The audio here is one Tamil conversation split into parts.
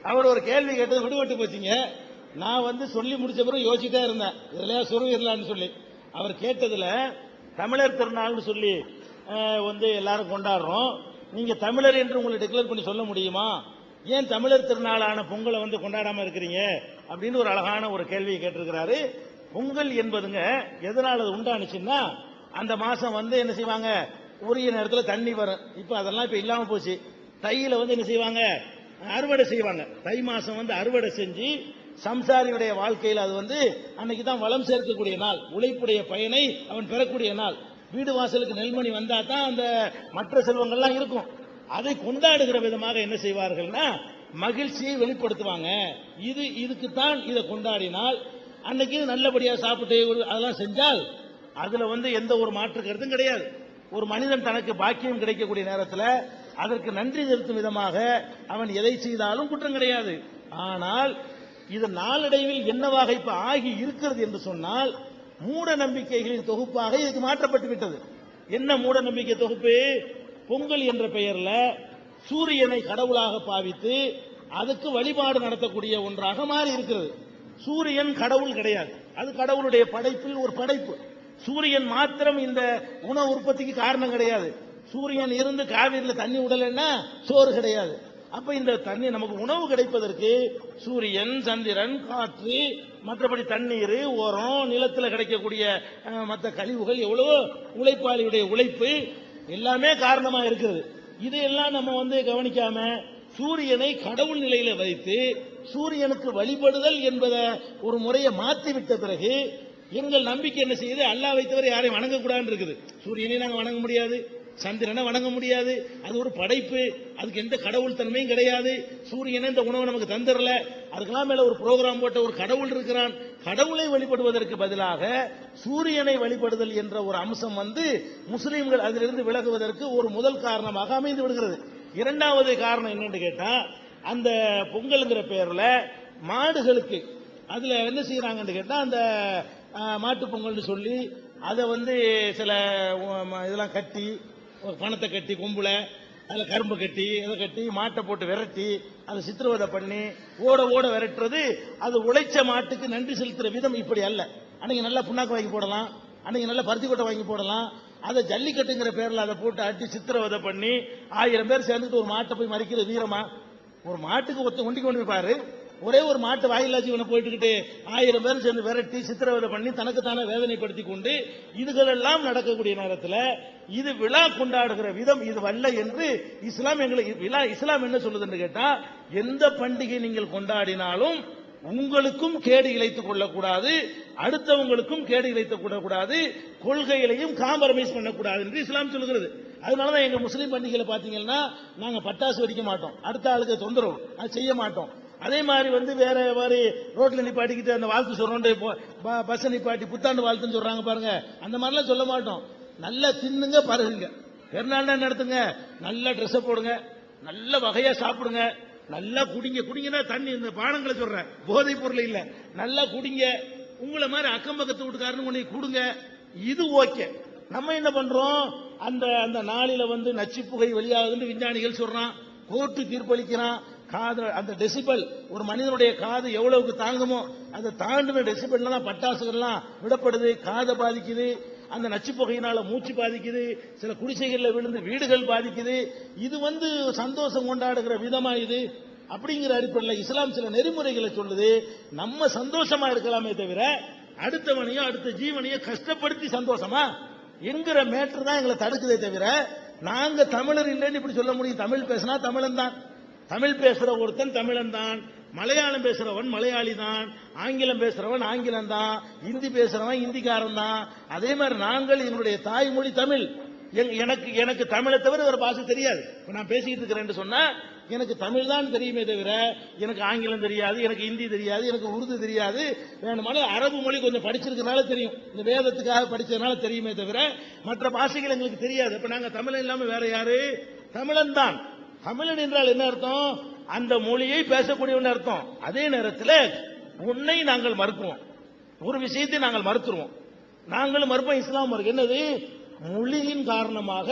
அவர் ஒரு கேள்வி கேட்டது விடுபட்டு போச்சுங்க. நான் வந்து சொல்லி முடிச்ச பிறகு யோசிச்சுட்டே இருந்தேன், இதுல சுருவிடலான்னு சொல்லி. அவர் கேட்டதுல தமிழர் திருநாள்னு சொல்லி வந்து எல்லாரும் கொண்டாடுறோம், நீங்க தமிழர் என்று உங்களை டிக்ளேர் பண்ணி சொல்ல முடியுமா, ஏன் தமிழர் திருநாளான பொங்கலை வந்து கொண்டாடாம இருக்கிறீங்க அப்படின்னு ஒரு அழகான ஒரு கேள்வியை கேட்டிருக்கிறாரு. பொங்கல் என்பதுங்க எதனால அது உண்டானுச்சுன்னா, அந்த மாசம் வந்து என்ன செய்வாங்க, உரிய நேரத்தில் தண்ணி வரும். இப்ப அதெல்லாம் இப்ப இல்லாம போச்சு. தையில வந்து என்ன செய்வாங்க, அறுவடை செய்வாங்க. தை மாசம் வந்து அறுவடை செஞ்சு சம்சாரியுடைய வாழ்க்கையில் அது வந்து அன்னைக்கு தான் வளம் சேர்க்கக்கூடிய நாள், உழைப்புடைய பயனை அவன் பெறக்கூடிய நாள். வீடு வாசலுக்கு நெல்மணி வந்தா தான் அந்த மற்ற செல்வங்கள்லாம் இருக்கும். அதை கொண்டாடுகிற விதமாக என்ன செய்வார்கள்னா மகிழ்ச்சியை வெளிப்படுத்துவாங்க. இதுக்குத்தான் இதை கொண்டாடினால் அன்னைக்கு நல்லபடியா சாப்பிட்டு அதெல்லாம் செஞ்சால் அதுல வந்து எந்த ஒரு மாற்று கருத்தும் கிடையாது. ஒரு மனிதன் தனக்கு பாக்கியம் கிடைக்கக்கூடிய நேரத்தில் அதற்கு நன்றி செலுத்தும் விதமாக அவன் எதை செய்தாலும் குற்றம் கிடையாது. ஆனால் இது நாளடைவில் என்னவாக இப்ப ஆகி இருக்கிறது என்று சொன்னால், மூட நம்பிக்கைகளின் தொகுப்பாக இதுக்கு மாற்றப்பட்டு விட்டது. என்ன மூட நம்பிக்கை தொகுப்பு? பொங்கல் என்ற பெயர்ல சூரியனை கடவுளாக பாவித்து அதுக்கு வழிபாடு நடத்தக்கூடிய ஒன்றாக மாறி இருக்கிறது. சூரியன் கடவுள் கிடையாது, அது கடவுளுடைய படைப்பில் ஒரு படைப்பு. சூரியன் மாத்திரம் இந்த உணவு உற்பத்திக்கு காரணம் கிடையாது. சூரியன் இருந்து காவிரியில் தண்ணி விடலைன்னா சோறு கிடையாது. அப்ப இந்த தண்ணி நமக்கு உணவு கிடைப்பதற்கு சூரியன், சந்திரன், காற்று, மற்றபடி தண்ணீர், உரம், நிலத்தில் கிடைக்கக்கூடிய மற்ற கழிவுகள், எவ்வளவோ உழைப்பாளியுடைய உழைப்பு எல்லாமே காரணமா இருக்கிறது. இதையெல்லாம் நம்ம வந்து கவனிக்காம சூரியனை கடவுள் நிலையில வைத்து சூரியனுக்கு வழிபடுதல் என்பதை ஒரு முறையை மாற்றிவிட்ட பிறகு எங்கள் நம்பிக்கை என்ன செய்யுது, அல்லாஹ்வை தவிர யாரையும் வணங்கக்கூடாதுன்னு இருக்குது. சூரியனை நாங்கள் வணங்க முடியாது, சந்திரனை வணங்க முடியாது, அது ஒரு படைப்பு, அதுக்கு எந்த கடவுள் தன்மையும் கிடையாது. சூரியனை இந்த உணவை நமக்கு தந்துடல, அதுக்கெல்லாம் மேல ஒரு புரோகிராம் போட்ட ஒரு கடவுள் இருக்கிறான். கடவுளை வழிபடுவதற்கு பதிலாக சூரியனை வழிபடுதல் என்ற ஒரு அம்சம் வந்து முஸ்லிம்கள் அதிலிருந்து விலகுவதற்கு ஒரு முதல் காரணமாக அமைந்து விடுகிறது. இரண்டாவது காரணம் என்னன்னு கேட்டா, அந்த பொங்கல்ங்கிற பேர்ல மாடுகளுக்கு அதுல என்ன செய்யறாங்கன்னு கேட்டா, அந்த மாட்டு பொங்கல்னு சொல்லி அதை வந்து சில இதெல்லாம் கட்டி, பணத்தை கட்டி கொம்புல அதில் கரும்பு கட்டி இதை கட்டி மாட்டை போட்டு விரட்டி அதை சித்திரவதை பண்ணி ஓட ஓட விரட்டுறது. அது உழைச்ச மாட்டுக்கு நன்றி செலுத்துற விதம் இப்படி அல்ல. அன்னைக்கு நல்லா புண்ணாக்கு வாங்கி போடலாம், அன்னைக்கு நல்லா பருத்தி கொட்டை வாங்கி போடலாம். அதை ஜல்லிக்கட்டுங்கிற பேரில் அதை போட்டு அட்டி சித்திரவதை பண்ணி 1000 பேர் சேர்ந்துட்டு ஒரு மாட்டை போய் மறிக்கிற வீரமா? ஒரு மாட்டுக்கு ஒண்டி கொண்டு போய் பாரு, ஒரே ஒரு மாட்டு வாயிலா ஜீவனை போயிட்டுக்கிட்டு 1000 பேர் சேர்ந்து விரட்டி சித்திரவதை பண்ணி தனக்குத்தானே வேதனைப்படுத்தி கொண்டு இதுகளெல்லாம் நடக்கக்கூடிய நேரத்தில் இது விழா கொண்டாடுகிற விதம் இது வல்ல என்று இஸ்லாம் எங்களுக்கு இஸ்லாம் என்ன சொல்லுதுன்னு கேட்டா, எந்த பண்டிகை நீங்கள் கொண்டாடினாலும் உங்களுக்கும் கேடு இழைத்துக் கொள்ளக்கூடாது, அடுத்தவங்களுக்கும் கேடு இழைத்துக் கொள்ளக்கூடாது, கொள்கையிலையும் காம்ப்ரமைஸ் பண்ணக்கூடாது என்று இஸ்லாம் சொல்லுகிறது. அதனாலதான் எங்க முஸ்லீம் பண்டிகையில பாத்தீங்கன்னா நாங்க பட்டாசு வெடிக்க மாட்டோம், அடுத்த ஆளுக்கு தொந்தரவு அது செய்ய மாட்டோம். அதே மாதிரி வந்து வேற மாதிரி ரோட்ல நிப்பாட்டிக்கிட்டு அந்த வாழ்த்து சொல்றோம், பஸ் நிப்பாட்டி புத்தாண்டு வாழ்த்துன்னு சொல்றாங்க பாருங்க, அந்த மாதிரிலாம் சொல்ல மாட்டோம். நல்லா தின்னுங்க பருகுங்க, பெருநாள் நடத்துங்க, நல்ல ட்ரெஸ் போடுங்க, நல்ல வகையா சாப்பிடுங்க, நல்லா குடிங்க. குடிங்கன்னா தண்ணி இந்த பானங்களை சொல்றேன், போதை பொருள் இல்ல, நல்லா குடிங்க. உங்களை மாதிரி அக்கம் பக்கத்து வீட்டுக்காரனு உன்னை கொடுங்க, இது ஓகே. நம்ம என்ன பண்றோம், அந்த அந்த நாளில வந்து நச்சு புகை வெளியாகுதுன்னு விஞ்ஞானிகள் சொல்றான், கோர்ட்டு தீர்ப்பளிக்கிறான். காது அந்த டெசிபல் ஒரு மனிதனுடைய காது எவ்வளவுக்கு தாங்குமோ அதை தாண்டின டெசிபல்ல தான் பட்டாசுகள்லாம் விடப்படுது, காதை பாதிக்குது. அந்த நச்சு புகையினால மூச்சு பாதிக்குது, சில குடிசைகள்ல விழுந்து வீடுகள் பாதிக்குது. இது வந்து சந்தோஷம் கொண்டாடுகிற விதமா இது அப்படிங்கிற அடிப்படையில் இஸ்லாம் சில நெறிமுறைகளை சொல்லுது. நம்ம சந்தோஷமா இருக்கலாமே தவிர அடுத்தவனையோ அடுத்த ஜீவனையோ கஷ்டப்படுத்தி சந்தோஷமா என்கிற மேட்டர் தான் எங்களை தடுக்குதே தவிர நாங்க தமிழர் இல்லைன்னு இப்படி சொல்ல முடியும். தமிழ் பேசினா தமிழன் தான், தமிழ் பேசுற ஒருத்தன் தமிழன் தான், மலையாளம் பேசுறவன் மலையாளி தான், ஆங்கிலம் பேசுறவன் ஆங்கிலம் தான், இந்தி பேசுறவன் இந்திக்காரன் தான். அதே மாதிரி நாங்கள் எங்களுடைய தாய்மொழி தமிழ். எனக்கு தமிழை தவிர ஒரு பாஷை தெரியாது. நான் பேசிக்கிட்டு இருக்கிறேன் சொன்னா எனக்கு தமிழ் தான் தெரியுமே தவிர எனக்கு ஆங்கிலம் தெரியாது, எனக்கு இந்தி தெரியாது, எனக்கு உருது தெரியாது. வேணுமான அரபு மொழி கொஞ்சம் படிச்சிருக்கிறதுனால தெரியும், இந்த வேதத்துக்காக படிச்சதுனால தெரியுமே தவிர மற்ற பாஷைகள் எங்களுக்கு தெரியாது. இப்ப நாங்க தமிழன் இல்லாம வேற யாரு? தமிழன் தான். தமிழன் என்றால் என்ன அர்த்தம்? அந்த மொழியை பேசக்கூடியவன் அர்த்தம். அதே நேரத்தில் உன்னை நாங்கள் மறுக்குவோம், ஒரு விஷயத்தை நாங்கள் மறுத்துருவோம், நாங்களும் மறுப்போம், இஸ்லாம் மறுக்கும். என்னது? மொழியின் காரணமாக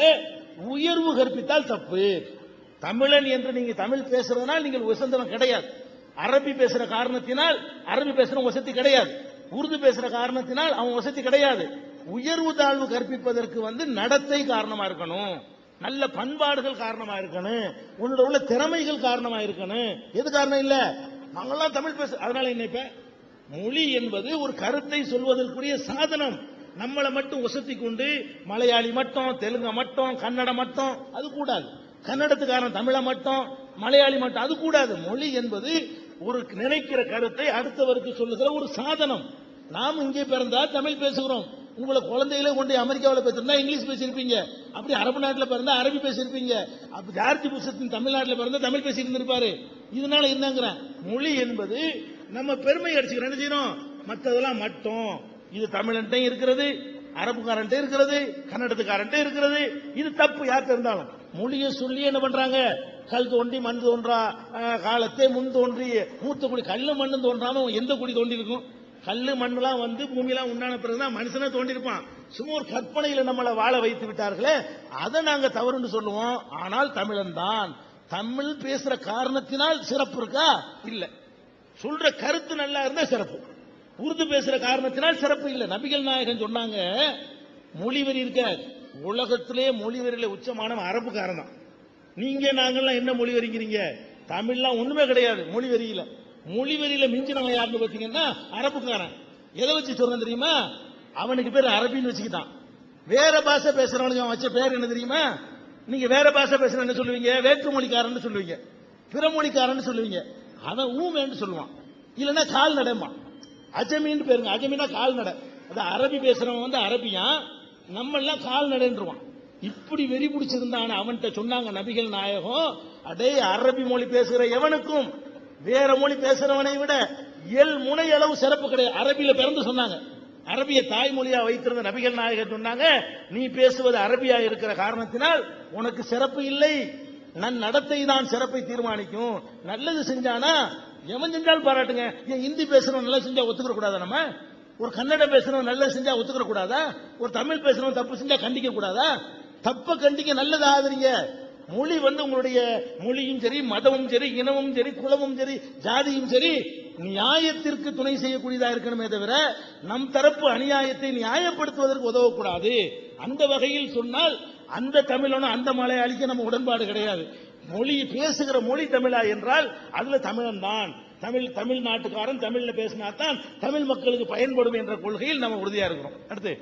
உயர்வு கற்பித்தால் தப்பு. தமிழன் என்று நீங்க தமிழ் பேசுறதுனால் நீங்கள் உசந்தனம் கிடையாது. அரபி பேசுற காரணத்தினால் அரபி பேசுற வசதி கிடையாது, உருது பேசுற காரணத்தினால் அவன் வசதி கிடையாது. உயர்வு தாழ்வு கற்பிப்பதற்கு நடத்தை காரணமா இருக்கணும், நல்ல பண்பாடுகள் காரணமா இருக்கணும், உன்னோட உள்ள திறமைகள் காரணமா இருக்கணும். எது காரணம் இல்ல, நாங்கெல்லாம் தமிழ் பேச. அதனால என்ன, இப்ப மொழி என்பது ஒரு கருத்தை சொல்வதற்குரிய சாதனம். நம்மளை மட்டும் வசதி கொண்டு மலையாளி மட்டும், தெலுங்கு மட்டும், கன்னடம் மட்டும் அது கூடாது. கன்னடத்துக்காரன் தமிழை மட்டும், மலையாளி மட்டும் அது கூடாது. மொழி என்பது ஒரு நினைக்கிற கருத்தை அடுத்தவருக்கு சொல்லுகிற ஒரு சாதனம். நாம் இங்கே பிறந்தா தமிழ் பேசுகிறோம். உங்களை குழந்தைகளே கொண்டு அமெரிக்காவில் பேசிருந்தா இங்கிலீஷ் பேசியிருப்பீங்க, அப்படி அரபு நாட்டில் பிறந்தா அரபி பேசியிருப்பீங்க, அப்ப ஜார்ஜ் புஷத்தின் தமிழ்நாட்டில் பிறந்தா தமிழ் பேசி இருந்திருப்பாரு. இதனால என்னங்கிற மொழி என்பது நம்ம பெருமை அடிச்சுக்கிறோம். என்ன செய்யணும், மற்றதெல்லாம் மட்டும் இது தமிழன்ட்டையும் இருக்கிறது, அரபுக்காரன்ட்டே இருக்கிறது, கன்னடத்துக்காரன்ட்டே இருக்கிறது. இது தப்பு. யார்கிட்ட இருந்தாலும் மொழியை சொல்லி என்ன பண்றாங்க, கல் தோண்டி மண் தோன்றா காலத்தே முன் தோன்றி மூத்த குடி, கல்லு மண்ணு தோன்றாம எந்த குடி தோண்டி இருக்கும்? கல்லு மண்ணெல்லாம் பூமியெல்லாம் உண்டான பிறகுதான் மனுஷனா தோண்டிருப்பான். சும்மா ஒரு கற்பனையில நம்மளை வாழ வைத்து விட்டார்களே, அதை நாங்க தவறுன்னு சொல்லுவோம். ஆனால் தமிழன் தான். தமிழ் பேசுற காரணத்தினால் சிறப்பு இருக்கா? இல்ல. சொல்ற கருத்து நல்லா இருந்தா சிறப்பு. உருது பேசுற காரணத்தினால் சிறப்பு இல்ல. நபிகள் நாயகன் சொன்னாங்க, மொழிவெறி இருக்க உலகத்திலே மொழிவெறியில உச்சமானவன் அரபுக்காரன் தான். நீங்க நாங்கெல்லாம் என்ன மொழிவெறிங்கிறீங்க? தமிழ்லாம் ஒண்ணுமே கிடையாது மொழிவெறியில. மொழிவெறியில மிஞ்சினவன் யாருன்னு பாத்தீங்கன்னா அரபுக்காரன். எதை வச்சு சொல்றேன் தெரியுமா? அவனுக்கு பேர் அரபின்னு வச்சுக்கிட்டான். வேற பாஷை பேசுறவனுக்கு வச்ச பேர் என்ன தெரியுமா? நீங்க வேற பாஷை பேசுற என்ன சொல்லுவீங்க? வேற்று மொழிக்காரன் சொல்லுவீங்க, பிற மொழிக்காரன் சொல்லுவீங்க. அவன் ஊமேன்னு சொல்லுவான், இல்லைன்னா கால் நடைமா. அஜமின்னு பேருங்க. அஜமினா கால் நடை. அது அரபி பேசுறவன் அரபியா, நம்ம எல்லாம் கால் நடைன்றுவான். இப்படி வெறி பிடிச்சிருந்தான அவன்கிட்ட சொன்னாங்க நபிகள் நாயகம், அடே அரபி மொழி பேசுகிற எவனுக்கும் வேற மொழி பேசுறவனை விட முனை அளவு சிறப்பு கிடையாது. அரபியில பிறந்து சொன்னாங்க. அரபிய தாய்மொழியா வைத்திருந்த நபிகள் நாயகர் சொன்னாங்க, நீ பேசுவது அரபியா இருக்கிற காரணத்தினால் உனக்கு சிறப்பு இல்லை, நன் நடத்தை தான் சிறப்பை தீர்மானிக்கும். நல்லது செஞ்சானா எவன் செஞ்சாலும் பாராட்டுங்க. ஏன் ஹிந்தி பேசுறவன் நல்லா செஞ்சா ஒத்துக்கிற கூடாதா? நம்ம ஒரு கன்னடம் பேசுறவன் நல்லது செஞ்சா ஒத்துக்கிற கூடாதா? ஒரு தமிழ் பேசுறவன் தப்பு செஞ்சா கண்டிக்க கூடாதா? தப்ப கண்டிக்க, நல்லது ஆதரிங்க. மொழி உங்களுடைய மொழியும் சரி, மதமும் சரி, இனமும் சரி, குலமும் சரி, ஜாதியும் சரி, நியாயத்திற்கு துணை செய்யக்கூடியதா இருக்கணுமே தவிர நம் தரப்பு அநியாயத்தை நியாயப்படுத்துவதற்கு உதவக்கூடாது. அந்த வகையில் சொன்னால் அந்த தமிழனும் அந்த மலையாளிக்கு நம்ம உடன்பாடு கிடையாது. மொழி பேசுகிற மொழி தமிழா என்றால் அதுல தமிழன் தான். தமிழ்நாட்டுக்காரன் தமிழ்ல பேசினா தான் தமிழ் மக்களுக்கு பயன்படும் என்ற கொள்கையில் நம்ம உறுதியா இருக்கிறோம். அடுத்து